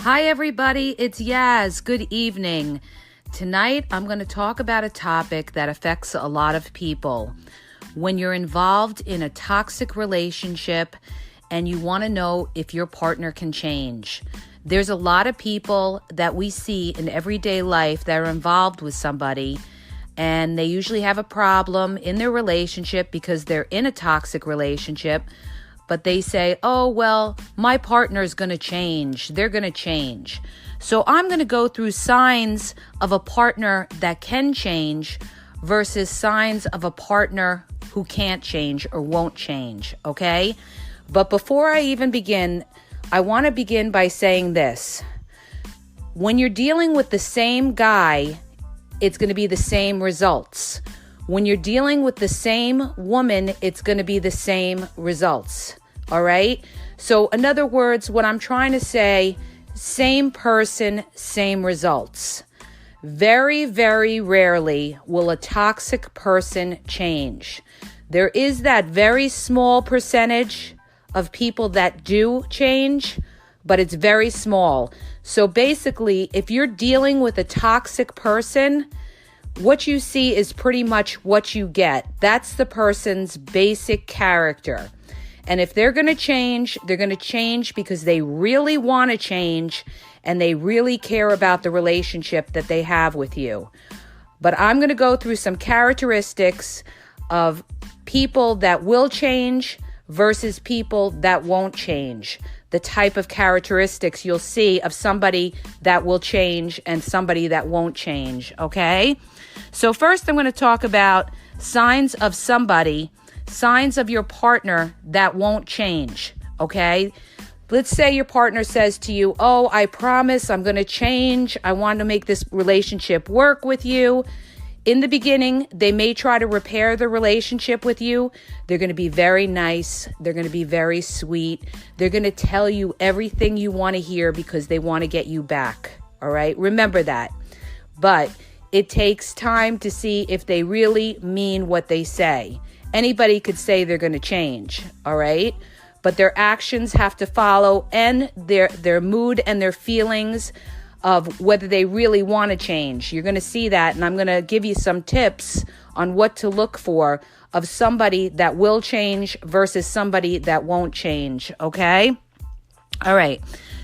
Hi, everybody. It's Yaz. Good evening. Tonight, I'm going to talk about a topic that affects a lot of people. When you're involved in a toxic relationship and you want to know if your partner can change. There's a lot of people that we see in everyday life that are involved with somebody, and they usually have a problem in their relationship because they're in a toxic relationship. But they say, oh, well, my partner is going to change. They're going to change. So I'm going to go through signs of a partner that can change versus signs of a partner who can't change or won't change, okay? But before I even begin, I want to begin by saying this. When you're dealing with the same guy, it's going to be the same results. When you're dealing with the same woman, it's going to be the same results. All right? So in other words, what I'm trying to say, same person, same results. Very, very rarely will a toxic person change. There is that very small percentage of people that do change, but it's very small. So basically, if you're dealing with a toxic person, what you see is pretty much what you get. That's the person's basic character. And if they're going to change, they're going to change because they really want to change and they really care about the relationship that they have with you. But I'm going to go through some characteristics of people that will change versus people that won't change. The type of characteristics you'll see of somebody that will change and somebody that won't change, okay? So first I'm going to talk about signs of your partner that won't change, okay? Let's say your partner says to you, oh, I promise I'm going to change. I want to make this relationship work with you. In the beginning, they may try to repair the relationship with you. They're going to be very nice. They're going to be very sweet. They're going to tell you everything you want to hear because they want to get you back, all right? Remember that. But it takes time to see if they really mean what they say. Anybody could say they're going to change, all right? But their actions have to follow, and their mood and their feelings of whether they really want to change. You're going to see that, and I'm going to give you some tips on what to look for of somebody that will change versus somebody that won't change, okay? All right.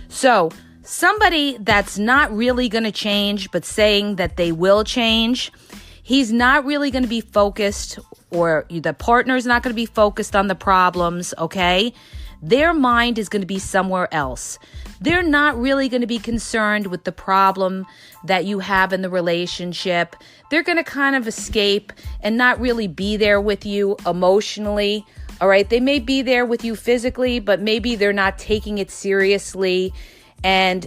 So somebody that's not really going to change but saying that they will change, he's not really going to be focused, or the partner's not going to be focused on the problems, okay? Their mind is going to be somewhere else. They're not really going to be concerned with the problem that you have in the relationship. They're going to kind of escape and not really be there with you emotionally, all right? They may be there with you physically, but maybe they're not taking it seriously. And,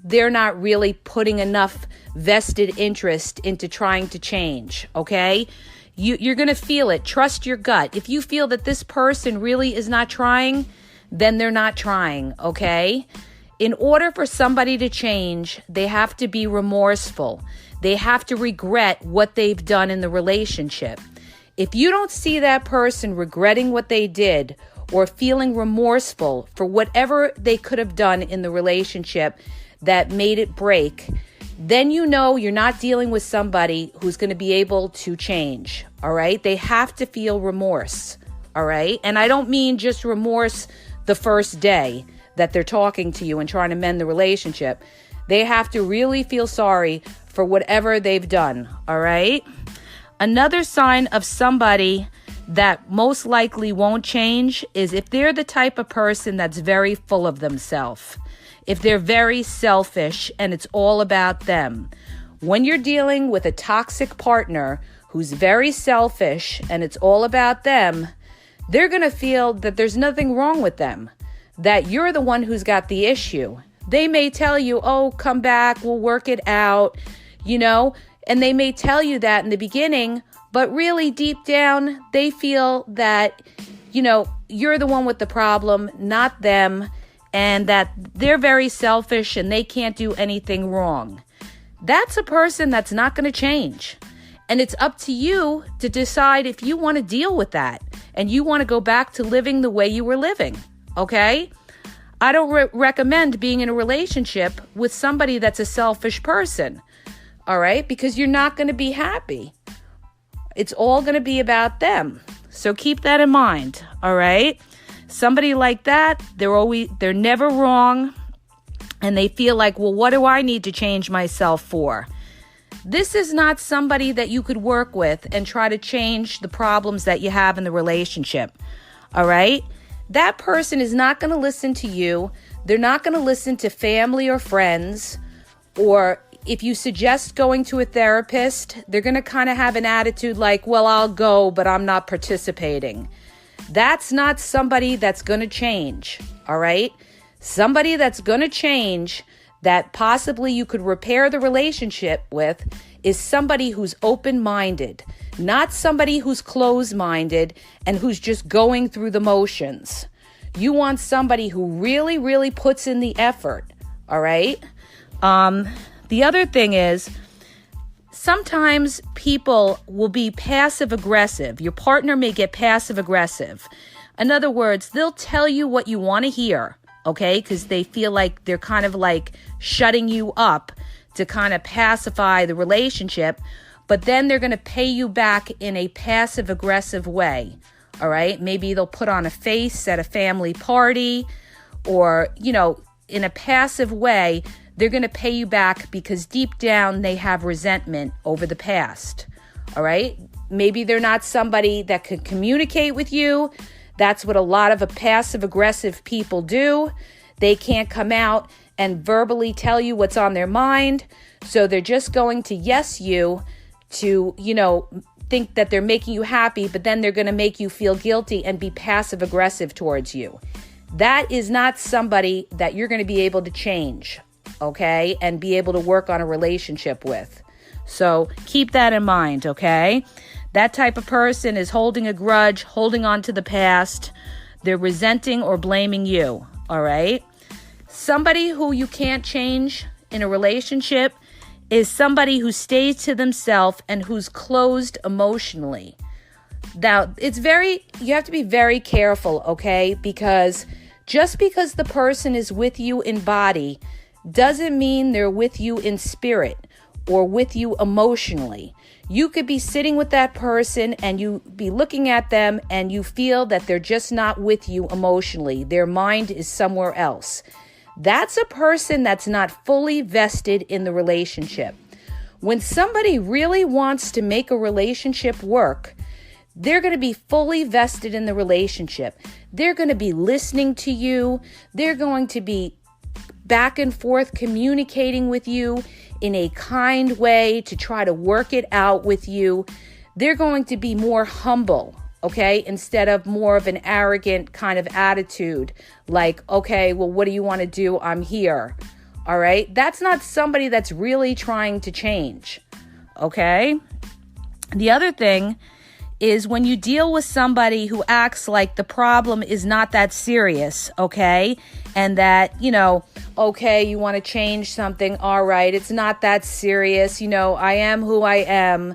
they're not really putting enough vested interest into trying to change, okay? You're going to feel it. Trust your gut. If you feel that this person really is not trying, then they're not trying, okay? In order for somebody to change, they have to be remorseful. They have to regret what they've done in the relationship. If you don't see that person regretting what they did or feeling remorseful for whatever they could have done in the relationship that made it break, then you're not dealing with somebody who's going to be able to change, all right? They have to feel remorse, all right? And I don't mean just remorse the first day that they're talking to you and trying to mend the relationship. They have to really feel sorry for whatever they've done, all right? Another sign of somebody that most likely won't change is if they're the type of person that's very full of themselves. If they're very selfish and it's all about them. When you're dealing with a toxic partner who's very selfish and it's all about them, they're going to feel that there's nothing wrong with them, that you're the one who's got the issue. They may tell you, oh, come back, we'll work it out, and they may tell you that in the beginning, but really deep down, they feel that, you're the one with the problem, not them, and that they're very selfish and they can't do anything wrong. That's a person that's not going to change. And it's up to you to decide if you want to deal with that and you want to go back to living the way you were living, okay? I don't recommend being in a relationship with somebody that's a selfish person. All right? Because you're not going to be happy. It's all going to be about them. So keep that in mind. All right? Somebody like that, they're never wrong. And they feel like, well, what do I need to change myself for? This is not somebody that you could work with and try to change the problems that you have in the relationship. All right? That person is not going to listen to you. They're not going to listen to family or friends. Or if you suggest going to a therapist, they're going to kind of have an attitude like, well, I'll go, but I'm not participating. That's not somebody that's going to change. All right? Somebody that's going to change, that possibly you could repair the relationship with, is somebody who's open-minded, not somebody who's closed-minded and who's just going through the motions. You want somebody who really, really puts in the effort, all right? The other thing is, sometimes people will be passive-aggressive. Your partner may get passive-aggressive. In other words, they'll tell you what you want to hear. Okay, because they feel like they're kind of like shutting you up to kind of pacify the relationship, but then they're going to pay you back in a passive-aggressive way. All right, maybe they'll put on a face at a family party, or, in a passive way, they're going to pay you back because deep down they have resentment over the past. All right, maybe they're not somebody that can communicate with you. That's what a lot of passive-aggressive people do. They can't come out and verbally tell you what's on their mind. So they're just going to yes you to, think that they're making you happy, but then they're going to make you feel guilty and be passive-aggressive towards you. That is not somebody that you're going to be able to change, okay, and be able to work on a relationship with. So keep that in mind, okay? That type of person is holding a grudge, holding on to the past. They're resenting or blaming you, all right? Somebody who you can't change in a relationship is somebody who stays to themselves and who's closed emotionally. Now, you have to be very careful, okay? Because just because the person is with you in body doesn't mean they're with you in spirit or with you emotionally. You could be sitting with that person and you be looking at them and you feel that they're just not with you emotionally. Their mind is somewhere else. That's a person that's not fully vested in the relationship. When somebody really wants to make a relationship work, they're going to be fully vested in the relationship. They're going to be listening to you. They're going to be back and forth communicating with you in a kind way to try to work it out with you. They're going to be more humble, okay, instead of more of an arrogant kind of attitude like, okay, well, what do you want to do? I'm here. All right. That's not somebody that's really trying to change. Okay. The other thing is when you deal with somebody who acts like the problem is not that serious, okay? And that, okay, you want to change something. All right, it's not that serious. I am who I am.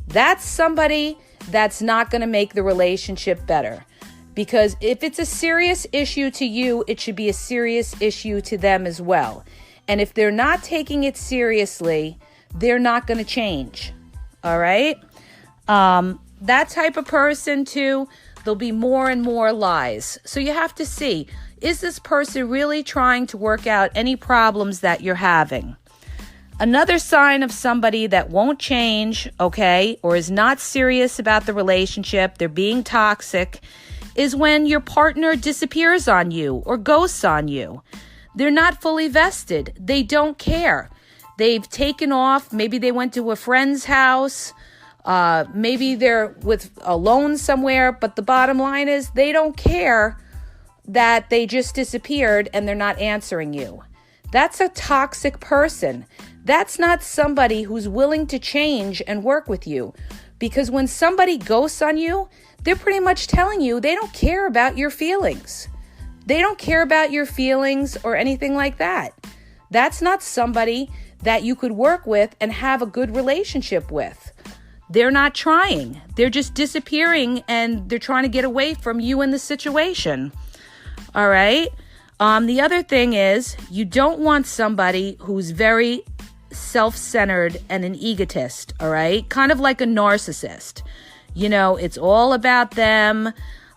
That's somebody that's not going to make the relationship better. Because if it's a serious issue to you, it should be a serious issue to them as well. And if they're not taking it seriously, they're not going to change. All right? That type of person too, there'll be more and more lies. So you have to see, is this person really trying to work out any problems that you're having? Another sign of somebody that won't change, okay, or is not serious about the relationship, they're being toxic, is when your partner disappears on you or ghosts on you. They're not fully vested. They don't care. They've taken off. Maybe they went to a friend's house. Maybe they're alone somewhere, but the bottom line is they don't care that they just disappeared and they're not answering you. That's a toxic person. That's not somebody who's willing to change and work with you. Because when somebody ghosts on you, they're pretty much telling you they don't care about your feelings. They don't care about your feelings or anything like that. That's not somebody that you could work with and have a good relationship with. They're not trying. They're just disappearing and they're trying to get away from you in the situation. All right? The other thing is you don't want somebody who's very self-centered and an egotist, all right? Kind of like a narcissist. You know, it's all about them.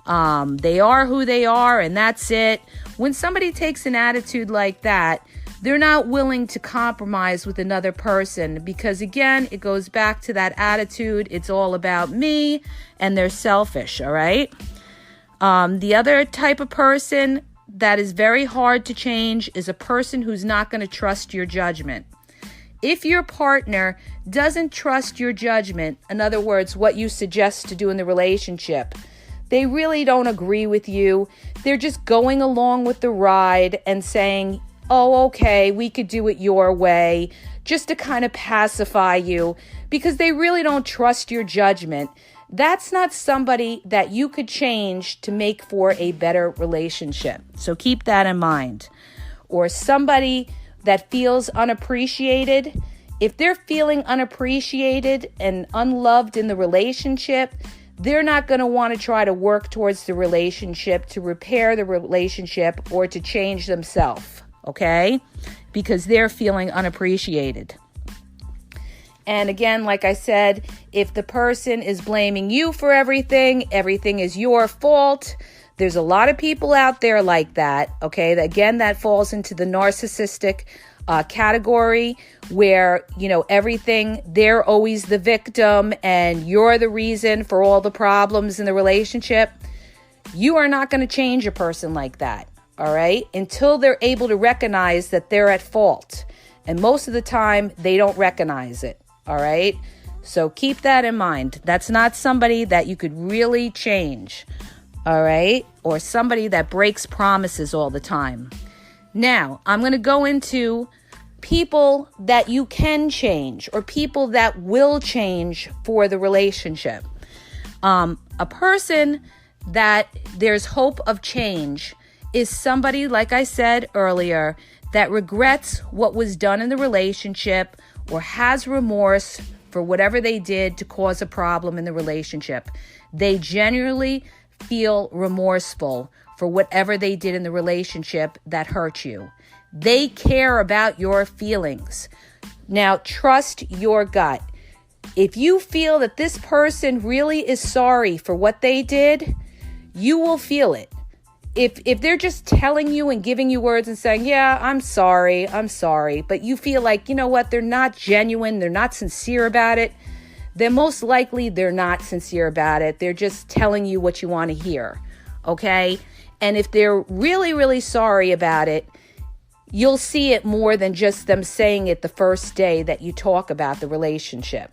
They are who they are, and that's it. When somebody takes an attitude like that, they're not willing to compromise with another person because, again, it goes back to that attitude. It's all about me, and they're selfish, all right? The other type of person that is very hard to change is a person who's not going to trust your judgment. If your partner doesn't trust your judgment, in other words, what you suggest to do in the relationship, they really don't agree with you. They're just going along with the ride and saying, oh, okay, we could do it your way, just to kind of pacify you because they really don't trust your judgment. That's not somebody that you could change to make for a better relationship. So keep that in mind. Or somebody that feels unappreciated. If they're feeling unappreciated and unloved in the relationship, they're not going to want to try to work towards the relationship, to repair the relationship, or to change themselves, okay? Because they're feeling unappreciated. And again, like I said, if the person is blaming you for everything is your fault. There's a lot of people out there like that, okay? Again, that falls into the narcissistic category where, you know, everything, they're always the victim and you're the reason for all the problems in the relationship. You are not going to change a person like that, all right? Until they're able to recognize that they're at fault. And most of the time, they don't recognize it, all right? So keep that in mind. That's not somebody that you could really change, all right? Or somebody that breaks promises all the time. Now, I'm going to go into people that you can change or people that will change for the relationship. A person that there's hope of change is somebody, like I said earlier, that regrets what was done in the relationship or has remorse for whatever they did to cause a problem in the relationship. They genuinely feel remorseful for whatever they did in the relationship that hurt you. They care about your feelings. Now, trust your gut. If you feel that this person really is sorry for what they did, you will feel it. If they're just telling you and giving you words and saying, yeah, I'm sorry, but you feel like, you know what, they're not genuine, they're not sincere about it, then most likely they're not sincere about it. They're just telling you what you want to hear, okay? And if they're really, really sorry about it, you'll see it more than just them saying it the first day that you talk about the relationship.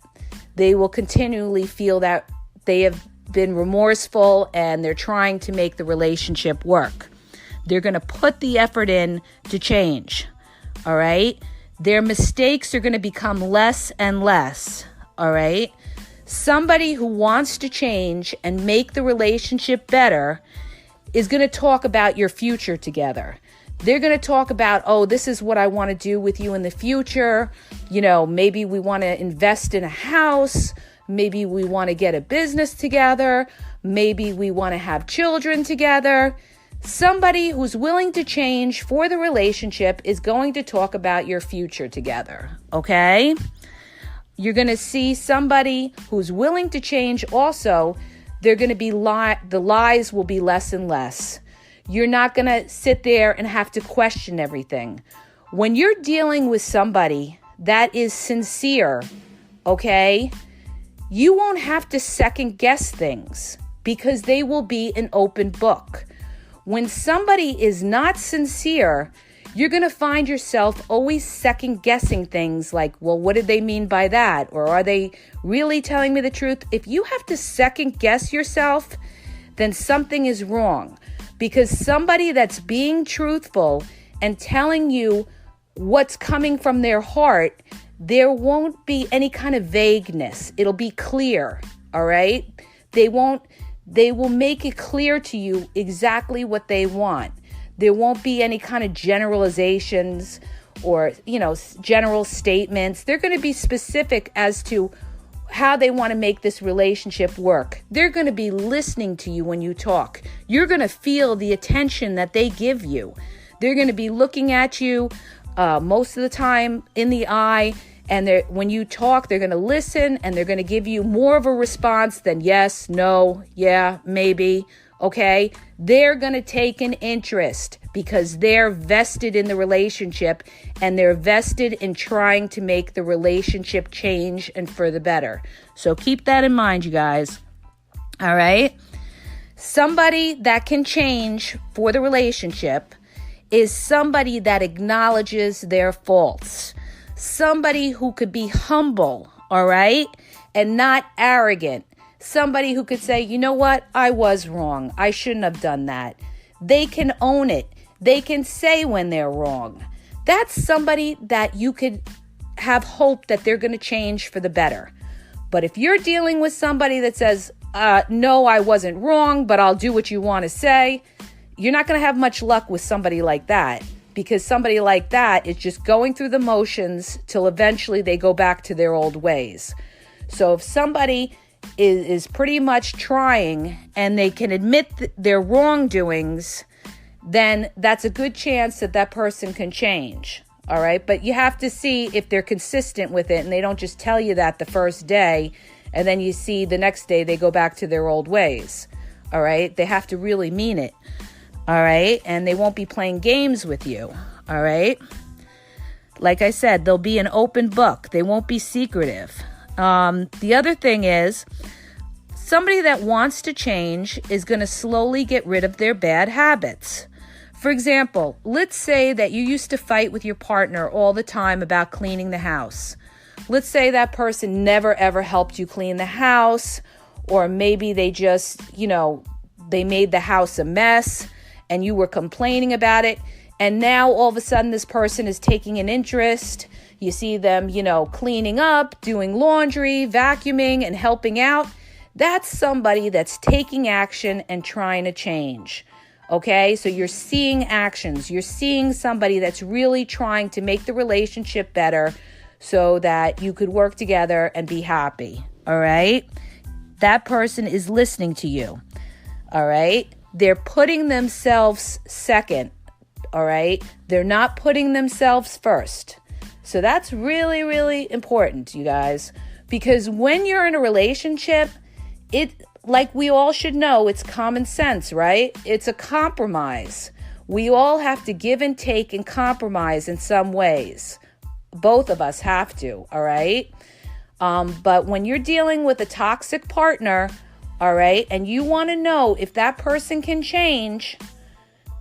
They will continually feel that they have been remorseful and they're trying to make the relationship work. They're going to put the effort in to change, all right? Their mistakes are going to become less and less, all right? Somebody who wants to change and make the relationship better is going to talk about your future together. They're going to talk about, oh, this is what I want to do with you in the future. You know, maybe we want to invest in a house. Maybe we want to get a business together. Maybe we want to have children together. Somebody who's willing to change for the relationship is going to talk about your future together, okay? You're going to see somebody who's willing to change also. They're going to be the lies will be less and less. You're not going to sit there and have to question everything. When you're dealing with somebody that is sincere, okay, you won't have to second guess things because they will be an open book. When somebody is not sincere, you're going to find yourself always second guessing things like, well, what did they mean by that? Or are they really telling me the truth? If you have to second guess yourself, then something is wrong. Because somebody that's being truthful and telling you what's coming from their heart, there won't be any kind of vagueness. It'll be clear, all right? They will make it clear to you exactly what they want. There won't be any kind of generalizations or, you know, general statements. They're going to be specific as to how they want to make this relationship work. They're going to be listening to you when you talk. You're going to feel the attention that they give you. They're going to be looking at you most of the time in the eye. And when you talk, they're going to listen, and they're going to give you more of a response than yes, no, yeah, maybe. Okay, they're going to take an interest because they're vested in the relationship, and they're vested in trying to make the relationship change and for the better. So keep that in mind, you guys. All right. Somebody that can change for the relationship is somebody that acknowledges their faults. Somebody who could be humble, all right, and not arrogant. Somebody who could say, you know what, I was wrong. I shouldn't have done that. They can own it. They can say when they're wrong. That's somebody that you could have hope that they're going to change for the better. But if you're dealing with somebody that says, no, I wasn't wrong, but I'll do what you want to say, you're not going to have much luck with somebody like that, because somebody like that is just going through the motions till eventually they go back to their old ways. So if somebody is pretty much trying and they can admit their wrongdoings, then that's a good chance that that person can change. All right. But you have to see if they're consistent with it, and they don't just tell you that the first day and then you see the next day they go back to their old ways. All right. They have to really mean it. All right. And they won't be playing games with you. All right. Like I said, they'll be an open book. They won't be secretive. The other thing is, somebody that wants to change is going to slowly get rid of their bad habits. For example, let's say that you used to fight with your partner all the time about cleaning the house. Let's say that person never ever helped you clean the house, or maybe they just, they made the house a mess and you were complaining about it. And now all of a sudden this person is taking an interest. You see them, cleaning up, doing laundry, vacuuming, and helping out. That's somebody that's taking action and trying to change. Okay, so you're seeing actions. You're seeing somebody that's really trying to make the relationship better so that you could work together and be happy. All right, that person is listening to you. All right, they're putting themselves second. All right, they're not putting themselves first. So that's really, really important, you guys, because when you're in a relationship, like we all should know, it's common sense, right? It's a compromise. We all have to give and take and compromise in some ways. Both of us have to, all right? But when you're dealing with a toxic partner, all right, and you want to know if that person can change,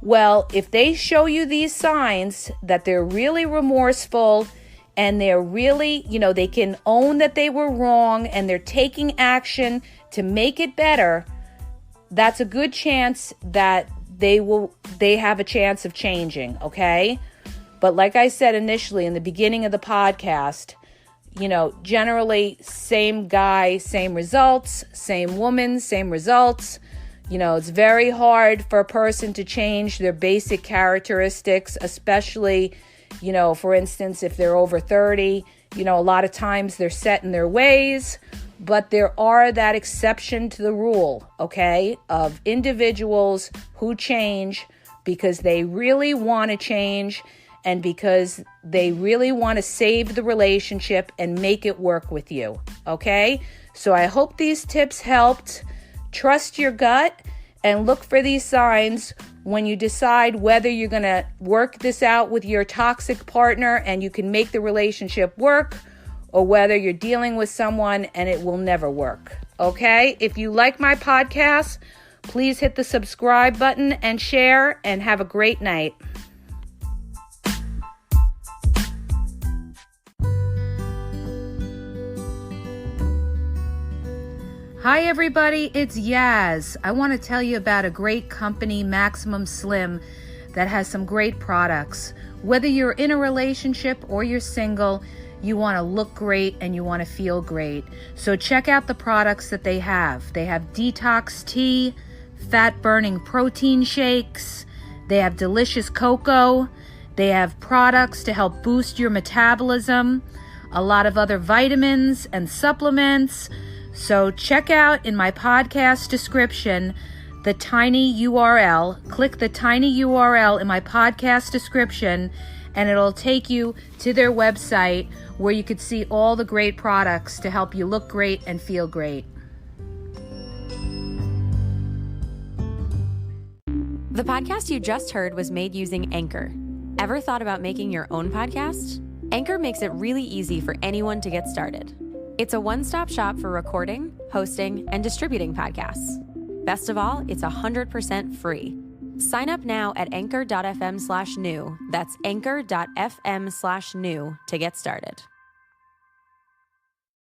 well, if they show you these signs that they're really remorseful and they're really, they can own that they were wrong and they're taking action to make it better, that's a good chance that they have a chance of changing, okay? But like I said initially in the beginning of the podcast, generally same guy, same results, same woman, same results. It's very hard for a person to change their basic characteristics, especially, for instance, if they're over 30, a lot of times they're set in their ways, but there are that exception to the rule, okay, of individuals who change because they really want to change and because they really want to save the relationship and make it work with you, okay? So I hope these tips helped. Trust your gut and look for these signs when you decide whether you're going to work this out with your toxic partner and you can make the relationship work, or whether you're dealing with someone and it will never work. Okay? If you like my podcast, please hit the subscribe button and share, and have a great night. Hi everybody, it's Yaz. I want to tell you about a great company, Maximum Slim, that has some great products. Whether you're in a relationship or you're single, you want to look great and you want to feel great. So check out the products that they have. They have detox tea, fat-burning protein shakes. They have delicious cocoa. They have products to help boost your metabolism, a lot of other vitamins and supplements. So check out in my podcast description the tiny URL. Click the tiny URL in my podcast description, and it'll take you to their website where you could see all the great products to help you look great and feel great. The podcast you just heard was made using Anchor. Ever thought about making your own podcast? Anchor makes it really easy for anyone to get started. It's a one-stop shop for recording, hosting, and distributing podcasts. Best of all, it's 100% free. Sign up now at anchor.fm/new. That's anchor.fm/new to get started.